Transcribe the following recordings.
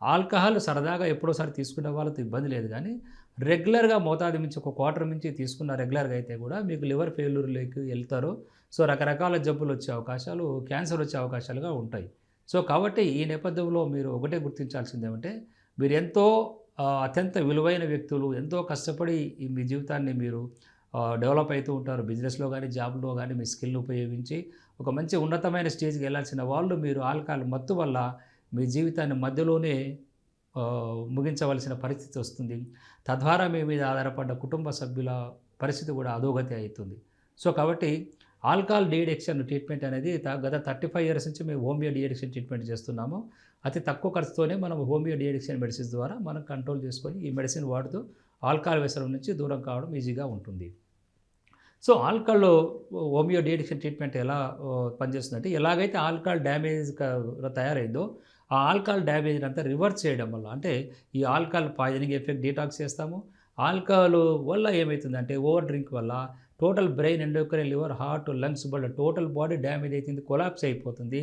Alcohol సరదాగా ఎప్పుడోసారి తీసుకునే వాళ్ళతో ఇబ్బంది లేదు గానీ, రెగ్యులర్‌గా మోతాదు మించి ఒక క్వార్టర్ మించి తీసుకున్న రెగ్యులర్‌గా అయితే గూడా మీకు లివర్ ఫెయిల్యూర్‌లోకి ఎళ్తారు. సో, రకరకాల జబ్బులొచ్చే అవకాశాలు, క్యాన్సర్ వచ్చే అవకాశాలుగా ఉంటాయి. సో, కాబట్టి ఈ నేపథ్యంలో మీరు ఒకటే గుర్తించాల్సిందేమంటే, మీరెంతో అత్యంత విలువైన వ్యక్తులు, ఎంతో కష్టపడి ఈ మీ జీవితాన్ని మీరు డెవలప్ అయితూ ఉంటారు. బిజినెస్‌లో గానీ, జాబ్‌లో గానీ మీ స్కిల్‌ని ఉపయోగించి ఒక మంచి ఉన్నతమైన స్టేజ్‌కెళ్ళాల్సిన వాళ్ళు మీరు ఆల్కహాల్ మత్తు వల్ల మీ జీవితాన్ని మధ్యలోనే ముగించవలసిన పరిస్థితి వస్తుంది. తద్వారా మీ మీద ఆధారపడ్డ కుటుంబ సభ్యుల పరిస్థితి కూడా అధోగతి అయితుంది. సో, కాబట్టి ఆల్కహాల్ డీ అడిక్షన్ ట్రీట్మెంట్ అనేది గత 35 ఇయర్స్ నుంచి మేము హోమియో డీ అడిక్షన్ ట్రీట్మెంట్ చేస్తున్నాము. అతి తక్కువ ఖర్చుతోనే మనం హోమియో డీ అడిక్షన్ మెడిసిన్స్ ద్వారా మనం కంట్రోల్ చేసుకొని ఈ మెడిసిన్ వాడుతూ ఆల్కహాల్ వ్యసనం నుంచి దూరం కావడం ఈజీగా ఉంటుంది. So, alcohol homeo de addiction treatment ఎలా పనిచేస్తుందంటే, ఎలాగైతే ఆల్కహాల్ డ్యామేజ్ తయారైందో, ఆ ఆల్కహాల్ డ్యామేజ్‌ని అంతా రివర్స్ చేయడం వల్ల, అంటే ఈ ఆల్కహాల్ పాయిజనింగ్ ఎఫెక్ట్ డీటాక్స్ చేస్తాము. ఆల్కహాల్ వల్ల ఏమైతుందంటే, ఓవర్ డ్రింక్ వల్ల total brain, endocrine, liver, heart, lungs వల్ల టోటల్ బాడీ డ్యామేజ్ అయితుంది. కొలాప్స్ అయిపోతుంది.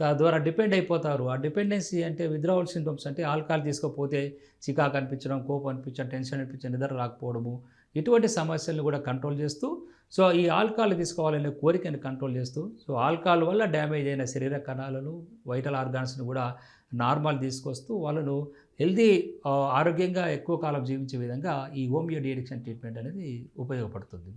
తద్వారా డిపెండ్ అయిపోతారు. ఆ డిపెండెన్సీ అంటే విత్‌డ్రావల్ సిండ్రోమ్స్ అంటే ఆల్కహాల్ తీసుకోకపోతే చికాకు అనిపించడం, కోపం అనిపించడం, టెన్షన్ అనిపించడం, నిద్ర రాకపోవడము, ఇటువంటి సమస్యలను కూడా కంట్రోల్ చేస్తూ, సో, ఈ ఆల్కహాల్ తీసుకోవాలనే కోరికను కంట్రోల్ చేస్తూ, సో, ఆల్కహాల్ వల్ల డ్యామేజ్ అయిన శరీర కణాలను, వైటల్ ఆర్గాన్స్‌ని కూడా నార్మల్ తీసుకొస్తూ వాళ్ళను హెల్తీ ఆరోగ్యంగా ఎక్కువ కాలం జీవించే విధంగా ఈ హోమియో డీ అడిక్షన్ ట్రీట్మెంట్ అనేది ఉపయోగపడుతుంది.